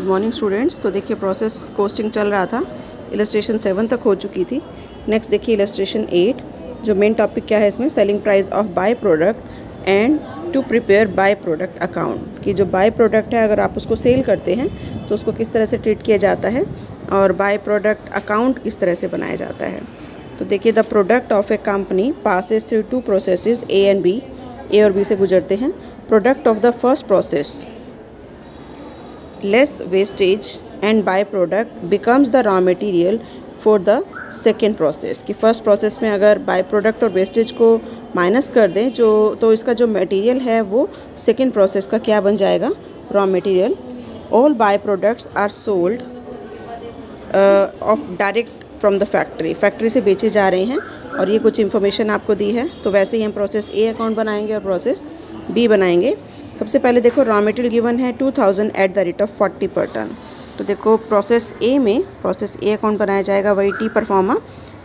Morning students. तो देखिए process costing चल रहा था, इलस्ट्रेशन 7 तक हो चुकी थी। नेक्स्ट देखिए इलस्ट्रेशन 8, जो मेन टॉपिक क्या है इसमें, selling price of by product and to prepare by product account. कि जो बाय प्रोडक्ट है अगर आप उसको सेल करते हैं तो उसको किस तरह से ट्रीट किया जाता है और बाय प्रोडक्ट अकाउंट किस तरह से बनाया जाता है। तो देखिए the product of a company passes through two processes A and B, A और बी से गुजरते हैं। Product of the first process less wastage and byproduct becomes the raw material for the second process। कि first process में अगर by product और wastage को minus कर दें तो इसका जो मटेरियल है वो सेकेंड प्रोसेस का क्या बन जाएगा, raw material. All by products are sold off direct from the factory, factory से बेचे जा रहे हैं। और ये कुछ इन्फॉर्मेशन आपको दी है। तो वैसे ही हम प्रोसेस ए अकाउंट बनाएंगे और प्रोसेस बी बनाएंगे। सबसे पहले देखो रॉ मटेरियल गिवन है 2000 एट द रेट ऑफ 40 पर टन। तो देखो प्रोसेस ए में प्रोसेस ए अकाउंट बनाया जाएगा वही T proforma,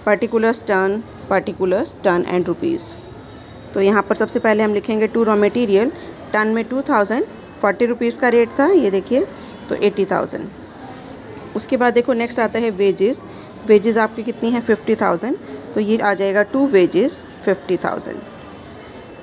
particulars ton and rupees. तो यहाँ पर सबसे पहले हम लिखेंगे टू रॉ मटेरियल, टन में 2000, 40 रुपीज़ का रेट था, ये देखिए तो 80,000। उसके बाद देखो नेक्स्ट आता है वेजेस। वेजेस आपकी कितनी है 50,000, तो ये आ जाएगा to wages 50,000।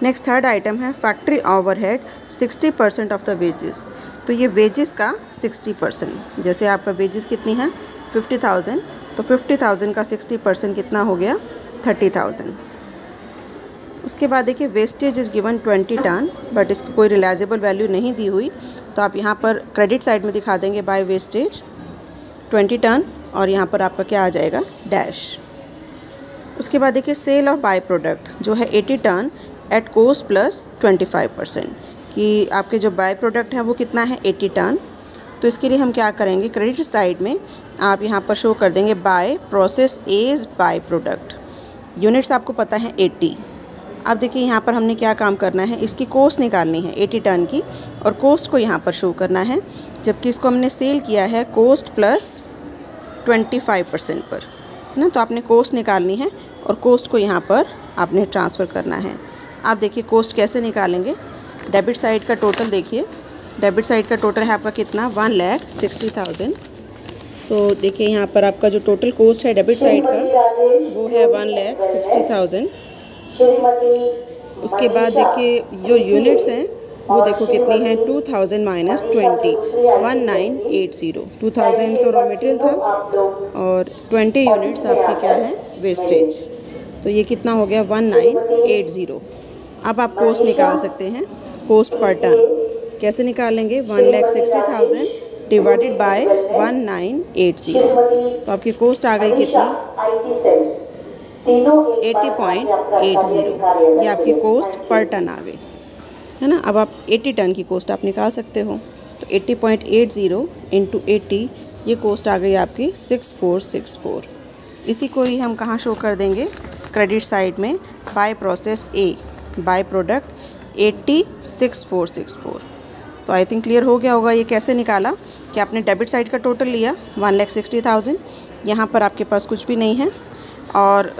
Next third item है factory overhead 60% of the wages. तो ये वेजेस का 60%, जैसे आपका वेजेस कितनी है 50,000, तो 50,000 का 60% कितना हो गया 30,000। उसके बाद देखिए wastage is given 20 ton, but इसको कोई रिलाइजेबल वैल्यू नहीं दी हुई, तो आप यहाँ पर क्रेडिट साइड में दिखा देंगे बाय वेस्टेज 20 टन और यहाँ पर आपका क्या आ जाएगा डैश। उसके बाद देखिए सेल ऑफ बाय प्रोडक्ट जो है 80 टन एट कोस्ट प्लस 25%। कि आपके जो बाय प्रोडक्ट है वो कितना है 80 टन। तो इसके लिए हम क्या करेंगे, क्रेडिट साइड में आप यहाँ पर शो कर देंगे by process as by product. Units आपको पता है 80। अब देखिए यहाँ पर हमने क्या काम करना है, इसकी कोस्ट निकालनी है 80 टन की और कोस्ट को यहाँ पर शो करना है, जबकि इसको हमने सेल किया है कोस्ट प्लस 25% पर, है ना। तो आपने कोस्ट निकालनी है और कोस्ट को यहाँ पर आपने ट्रांसफ़र करना है। आप देखिए कोस्ट कैसे निकालेंगे, डेबिट साइड का टोटल देखिए, डेबिट साइड का टोटल है आपका कितना 1,60,000। तो देखिए यहाँ पर आपका जो टोटल कोस्ट है डेबिट साइड का वो है 1,60,000। उसके बाद देखिए जो यूनिट्स हैं वो देखो कितनी हैं 2000 माइनस 20, 1980। 2000 तो रॉ मटेरियल था और 20 यूनिट्स आपके क्या है वेस्टेज, तो ये कितना हो गया 1980। अब आप कोस्ट निकाल सकते हैं, कोस्ट पर टन कैसे निकालेंगे, 1,60,000 डिवाइडेड बाय 1980। तो आपकी कोस्ट आ गई कितनी 80.80। ये आपकी कोस्ट पर टन आ गई, है ना। अब आप 80 टन की कोस्ट आप निकाल सकते हो। तो 80.80 इंटू 80, ये कोस्ट आ गई आपकी 6464। इसी को ही हम कहाँ शो कर देंगे, क्रेडिट साइड में by process A by product 806464। तो आई थिंक क्लियर हो गया होगा ये कैसे निकाला, कि आपने डेबिट साइड का टोटल लिया 1,60,000, यहाँ पर आपके पास कुछ भी नहीं है और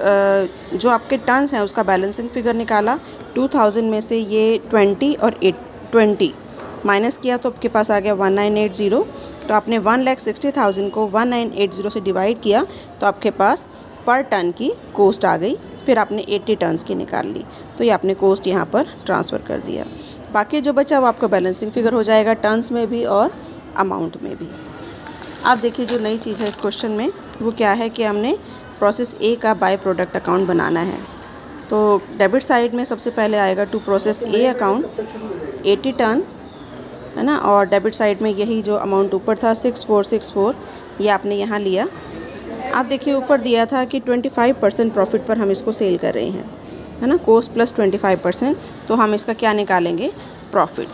जो आपके टन्स हैं उसका बैलेंसिंग फिगर निकाला। 2000 में से ये 20 और 20 माइनस किया तो आपके पास आ गया 1980। तो आपने 1,60,000 को 1980 से डिवाइड किया तो आपके पास पर टन की कोस्ट आ गई। फिर आपने 80 टन्स की निकाल ली, तो ये आपने कोस्ट यहाँ पर ट्रांसफ़र कर दिया। बाकी जो बचा वो आपका बैलेंसिंग फिगर हो जाएगा टन्स में भी और अमाउंट में भी। आप देखिए जो नई चीज़ है इस क्वेश्चन में वो क्या है कि हमने प्रोसेस ए का बाय प्रोडक्ट अकाउंट बनाना है। तो डेबिट साइड में सबसे पहले आएगा to process A account 80 ton, है ना। और डेबिट साइड में यही जो अमाउंट ऊपर था 6464, ये आपने यहाँ लिया। आप देखिए ऊपर दिया था कि 25% प्रॉफिट पर हम इसको सेल कर रहे हैं, है ना, कोस्ट प्लस 25%। तो हम इसका क्या निकालेंगे, प्रॉफिट।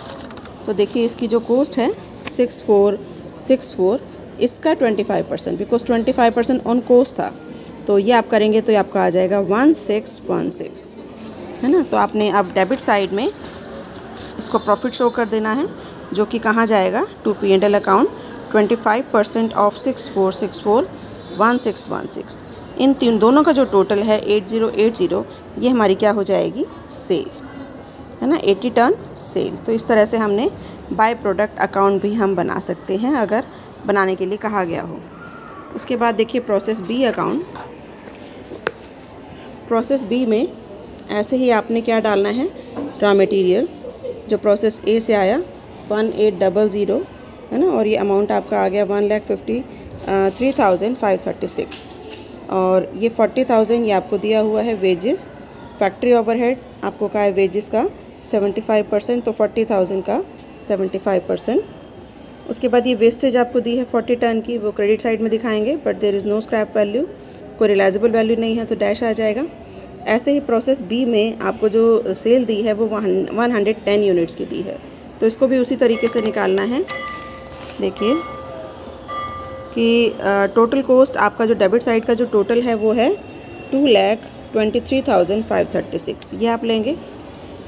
तो देखिए इसकी जो कोस्ट है 6464, इसका 25%, बिकॉज 25% ऑन कोस्ट था, तो ये आप करेंगे तो ये आपका आ जाएगा 1616, है ना। तो आपने अब डेबिट साइड में इसको प्रॉफिट शो कर देना है, जो कि कहाँ जाएगा टू P&L अकाउंट 25% ऑफ 6464 1616। इन तीन दोनों का जो टोटल है 8080, ये हमारी क्या हो जाएगी सेल, है ना, 80 टन सेल। तो इस तरह से हमने बाय प्रोडक्ट अकाउंट भी हम बना सकते हैं अगर बनाने के लिए कहा गया हो। उसके बाद देखिए process B account. Process B में ऐसे ही आपने क्या डालना है, रॉ मटेरियल जो प्रोसेस ए से आया 1800 है ना, और ये अमाउंट आपका आ गया 1,53,536 और ये 40,000 ये आपको दिया हुआ है वेजेस। फैक्ट्री ओवरहेड आपको कहा है वेजेस का 75%, तो 40,000 का 75%। उसके बाद ये वेस्टेज आपको दी है 40 टन की, वो क्रेडिट साइड में दिखाएंगे, but there is no scrap value, कोई रिलाइजेबल वैल्यू नहीं है तो डैश आ जाएगा। ऐसे ही प्रोसेस बी में आपको जो सेल दी है वो 110 यूनिट्स की दी है, तो इसको भी उसी तरीके से निकालना है। देखिए कि टोटल कॉस्ट आपका जो डेबिट साइड का जो टोटल है वो है 2,23,536, ये आप लेंगे।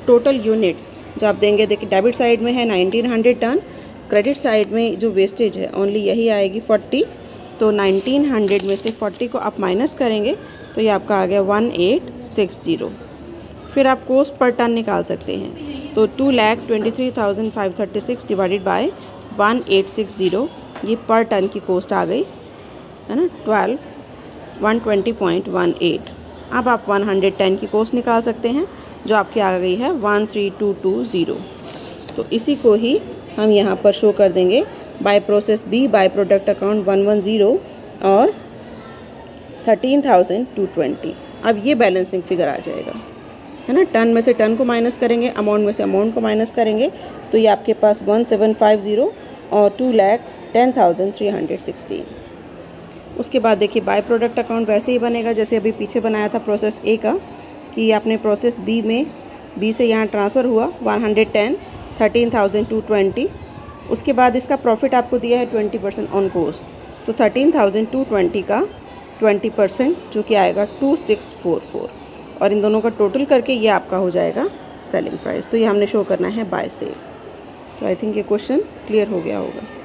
टोटल यूनिट्स जो आप देंगे, देखिए डेबिट साइड में है 1900 टन, क्रेडिट साइड में जो वेस्टेज है ओनली यही आएगी 40, तो 1900 में से 40 को आप माइनस करेंगे तो ये आपका आ गया 1860। फिर आप कॉस्ट पर टन निकाल सकते हैं, तो 2,23,536 डिवाइडेड बाय 1860, ये पर टन की कॉस्ट आ गई है ना 120.18। अब आप 110 की कॉस्ट निकाल सकते हैं जो आपकी आ गई है 13,220। तो इसी को ही हम यहाँ पर शो कर देंगे by process B, by product account 110 और 13,220। अब ये बैलेंसिंग फिगर आ जाएगा है ना, टन में से टन को माइनस करेंगे, अमाउंट में से अमाउंट को माइनस करेंगे, तो ये आपके पास 1750 और 2,10,316। उसके बाद देखिए बाय प्रोडक्ट अकाउंट वैसे ही बनेगा जैसे अभी पीछे बनाया था प्रोसेस ए का, कि आपने प्रोसेस बी में बी से यहाँ ट्रांसफ़र हुआ 110, 13,220। उसके बाद इसका प्रॉफिट आपको दिया है 20% ऑन कॉस्ट, तो 13,220 का 20% जो कि आएगा 2,644, और इन दोनों का टोटल करके ये आपका हो जाएगा सेलिंग प्राइस। तो ये हमने शो करना है बाय सेल। तो आई थिंक ये क्वेश्चन क्लियर हो गया होगा।